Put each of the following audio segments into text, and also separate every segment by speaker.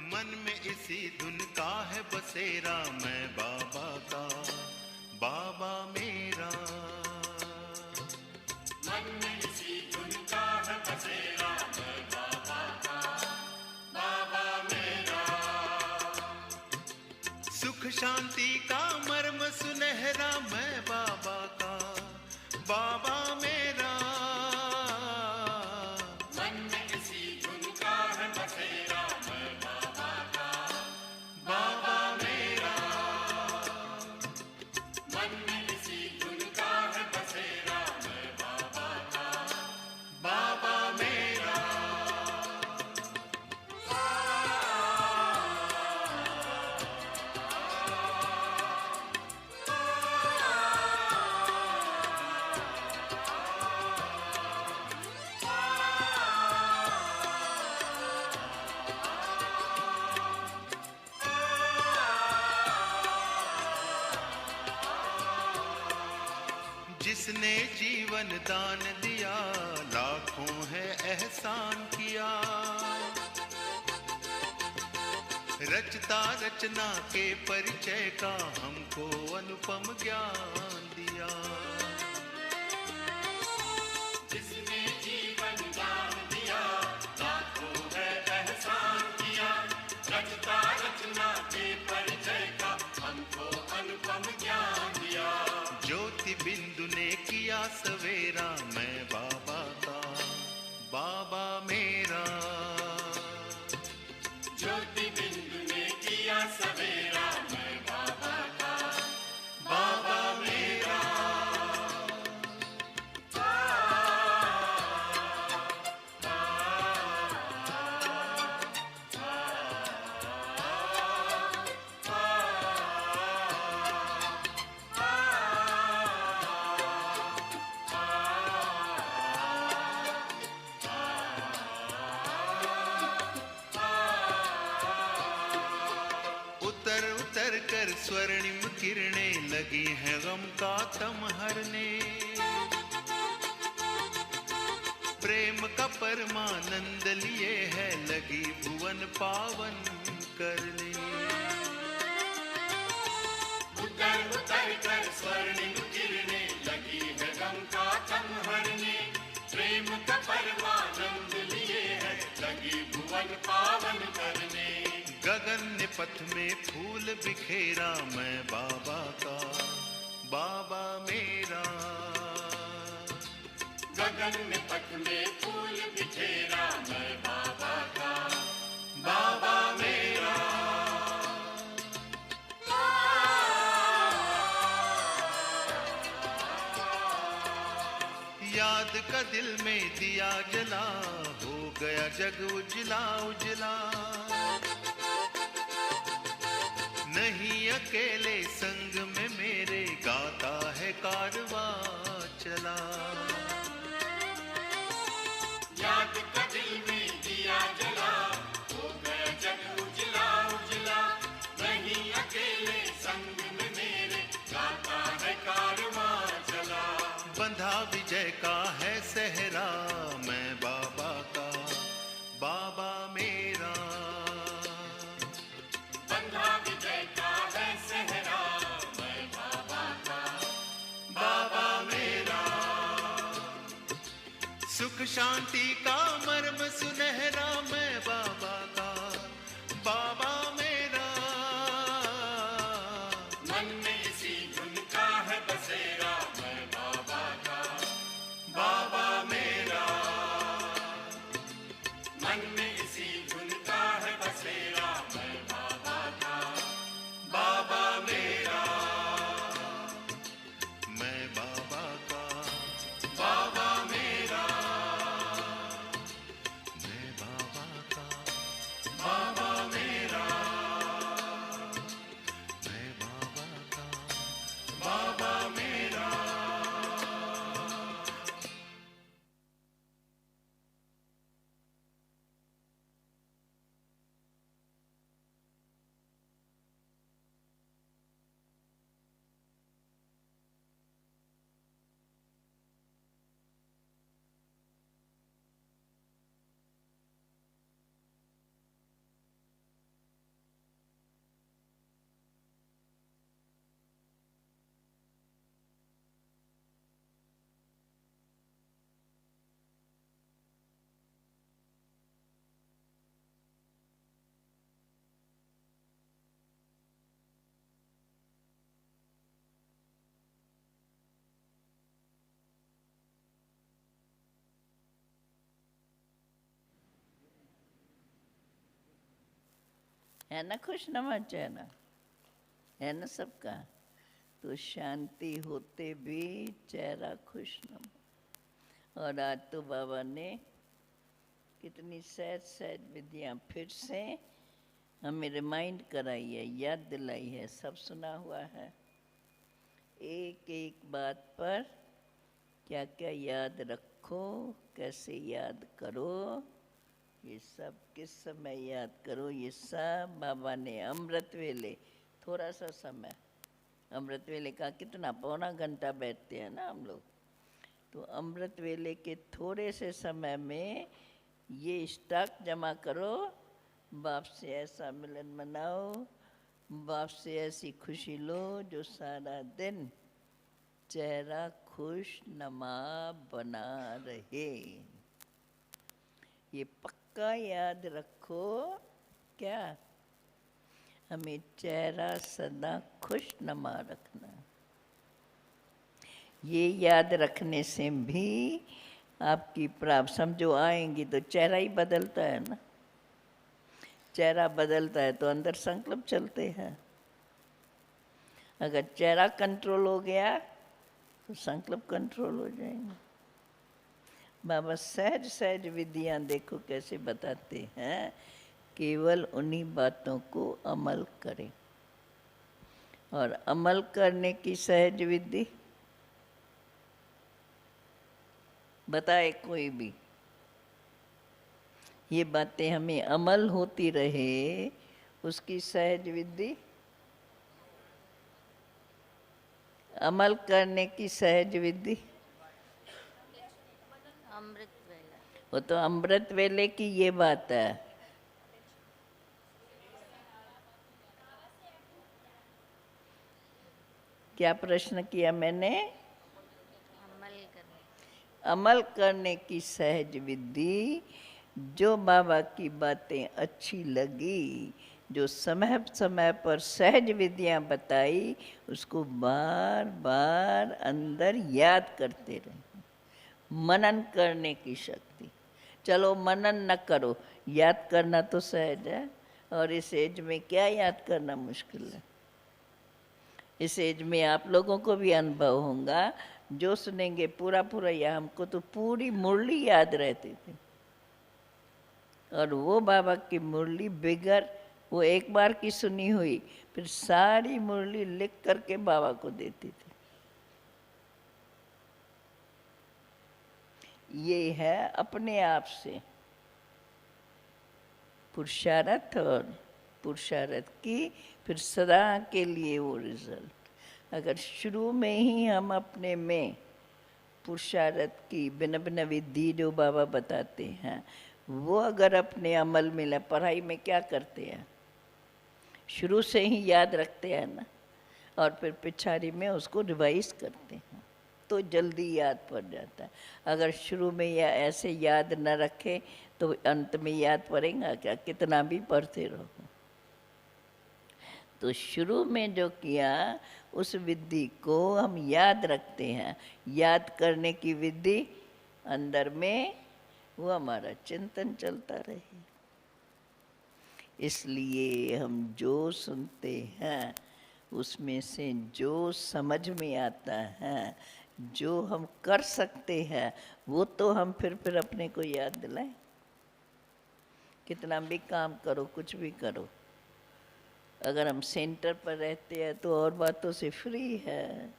Speaker 1: मन में इसी धुन का है बसेरा, मैं बाबा का, बाबा मेरा।
Speaker 2: मन में इसी धुन का है बसेरा, मैं बाबा का, बाबा मेरा।
Speaker 1: सुख शांति का मर्म सुनहरा, मैं बाबा का, बाबा मेरा।
Speaker 2: मन में इसी धुन का है बसेरा, मैं बाबा का, बाबा मेरा। मन में इसी धुन का है बसेरा, मैं बाबा का, बाबा मेरा।
Speaker 1: जिसने जीवन दान दिया, लाखों है एहसान किया। रचता रचना के परिचय का हमको अनुपम ज्ञान दिया।
Speaker 2: जिसने जीवन दान दिया, लाखों है एहसान किया। रचता रचना के परिचय का हमको अनुपम ज्ञान दिया।
Speaker 1: ज्योति बिंदु ने किया सवेरा, मैं बाबा का, बाबा मेरा।
Speaker 2: ज्योति बिंदु ने किया सवेरा, मैं बाबा का, बाबा मेरा।
Speaker 1: उतर उतर कर स्वर्णिम किरणें लगी हैं गम का तम हरने। प्रेम का परमानंद लिए है लगी भुवन पावन करने।
Speaker 2: उतर उतर कर स्वर्णिम किरणें लगी है गम का तम हरने। प्रेम का परमानंद लिए है लगी भुवन पावन करने।
Speaker 1: गगन ने पथ में फूल बिखेरा, मैं बाबा का, बाबा मेरा।
Speaker 2: गगन ने पथ में फूल बिखेरा, मैं बाबा का, बाबा मेरा।
Speaker 1: याद का दिल में दिया जला, हो गया जग उजला उजला। नहीं अकेले संग में मेरे, गाता है कारवां चला।
Speaker 2: याद का दिल में दिया जला, हो गया जग उजला उजला। नहीं अकेले संग में मेरे, गाता है कारवां चला।
Speaker 1: बंधा विजय का है सहरा, मैं बाबा का, बाबा मेरा।
Speaker 2: बंधा विजय का है सहरा, मैं बाबा का, बाबा मेरा।
Speaker 1: सुख शांति का मर्म सुनहरा, मैं बाबा का, बाबा मेरा।
Speaker 2: मन में इसी धुन का है बसेरा, मैं बाबा का, बाबा मेरा। मन में इसी धुन का है बसेरा, मैं बाबा का, बाबा मेरा।
Speaker 1: मैं बाबा का,
Speaker 2: बाबा मेरा।
Speaker 1: मैं बाबा का,
Speaker 2: बाबा मेरा।
Speaker 1: मैं बाबा का,
Speaker 2: बाबा मेरा।
Speaker 3: है ना खुशनुमा चेहरा, है ना सबका। तो शांति होते भी चेहरा खुशनुमा। और आज तो बाबा ने कितनी सहज सहज विधियाँ फिर से हमें रिमाइंड कराई है, याद दिलाई है, सब सुना हुआ है। एक एक बात पर क्या क्या याद रखो, कैसे याद करो, ये सब किस समय याद करो, ये सब बाबा ने अमृत वेले, थोड़ा सा समय, अमृत वेले का कितना, पौना घंटा बैठते हैं ना हम लोग, तो अमृत वेले के थोड़े से समय में ये स्टॉक जमा करो, बाप से ऐसा मिलन मनाओ, बाप से ऐसी खुशी लो जो सारा दिन चेहरा खुश नमा बना रहे। ये पक्का याद रखो, क्या हमें चेहरा सदा खुश नमा रखना। ये याद रखने से भी आपकी प्राप्त समझो आएंगी, तो चेहरा ही बदलता है ना, चेहरा बदलता है तो अंदर संकल्प चलते हैं। अगर चेहरा कंट्रोल हो गया तो संकल्प कंट्रोल हो जाएंगे। बाबा सहज सहज विधियां देखो कैसे बताते हैं, केवल उन्हीं बातों को अमल करें। और अमल करने की सहज विधि बताए कोई भी, ये बातें हमें अमल होती रहे, उसकी सहज विधि, अमल करने की सहज विधि,
Speaker 4: अमृत वेला।
Speaker 3: वो तो अमृत वेले की ये बात है। क्या प्रश्न किया मैंने? अमल करने की सहज विधि, जो बाबा की बातें अच्छी लगी, जो समय समय पर सहज विधियां बताई, उसको बार बार अंदर याद करते रहे। मनन करने की शक्ति। चलो मनन न करो, याद करना तो सहज है, और इस एज में क्या याद करना मुश्किल है। इस एज में आप लोगों को भी अनुभव होगा, जो सुनेंगे पूरा पूरा, या हमको तो पूरी मुरली याद रहती थी, और वो बाबा की मुरली बिगर, वो एक बार की सुनी हुई, फिर सारी मुरली लिख करके बाबा को देती थी। ये है अपने आप से पुरुषार्थ, और पुरुषार्थ की फिर सदा के लिए वो रिजल्ट। अगर शुरू में ही हम अपने में पुरुषार्थ की भिन्न भिन्न विधि जो बाबा बताते हैं, वो अगर अपने अमल में ले, पढ़ाई में क्या करते हैं, शुरू से ही याद रखते हैं ना, और फिर पिछाड़ी में उसको रिवाइज करते हैं, तो जल्दी याद पड़ जाता है। अगर शुरू में या ऐसे याद न रखे तो अंत में याद पड़ेगा क्या, कितना भी पढ़ते रहो। तो शुरू में जो किया उस विधि को हम याद रखते हैं। याद करने की विधि अंदर में, वो हमारा चिंतन चलता रहे। इसलिए हम जो सुनते हैं उसमें से जो समझ में आता है, जो हम कर सकते हैं, वो तो हम फिर अपने को याद दिलाएं। कितना भी काम करो, कुछ भी करो, अगर हम सेंटर पर रहते हैं तो और बातों से फ्री है।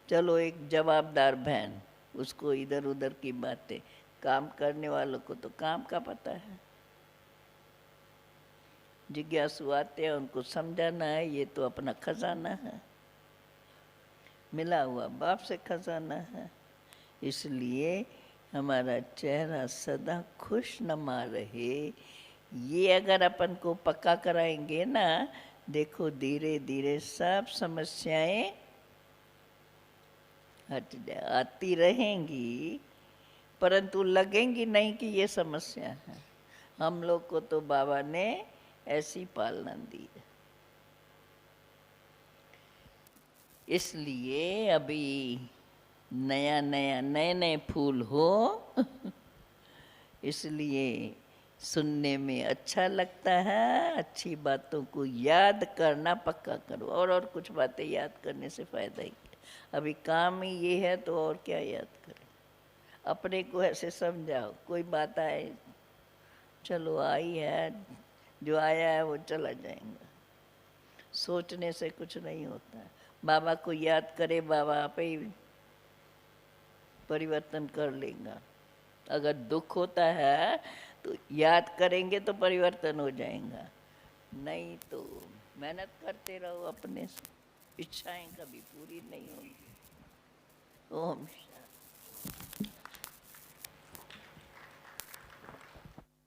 Speaker 3: चलो एक जवाबदार बहन, उसको इधर उधर की बातें, काम करने वालों को तो काम का पता है। जिज्ञासु आते हैं, उनको समझाना है, ये तो अपना खजाना है, मिला हुआ बाप से खजाना है। इसलिए हमारा चेहरा सदा खुश नमा रहे, ये अगर अपन को पक्का कराएंगे ना, देखो धीरे धीरे सब समस्याएं आती रहेंगी, परंतु लगेंगी नहीं कि ये समस्या है। हम लोग को तो बाबा ने ऐसी पालना दी है। इसलिए अभी नए नए फूल हो इसलिए सुनने में अच्छा लगता है, अच्छी बातों को याद करना पक्का करो। और कुछ बातें याद करने से फ़ायदा ही क्या? अभी काम ही ये है तो और क्या याद करें? अपने को ऐसे समझाओ, कोई बात आए, चलो आई है, जो आया है वो चला जाएगा। सोचने से कुछ नहीं होता है। बाबा को याद करे, बाबा आप ही परिवर्तन कर लेगा। अगर दुख होता है तो याद करेंगे तो परिवर्तन हो जाएगा, नहीं तो मेहनत करते रहो, अपने इच्छाएं कभी पूरी नहीं होंगी। ओम शांति।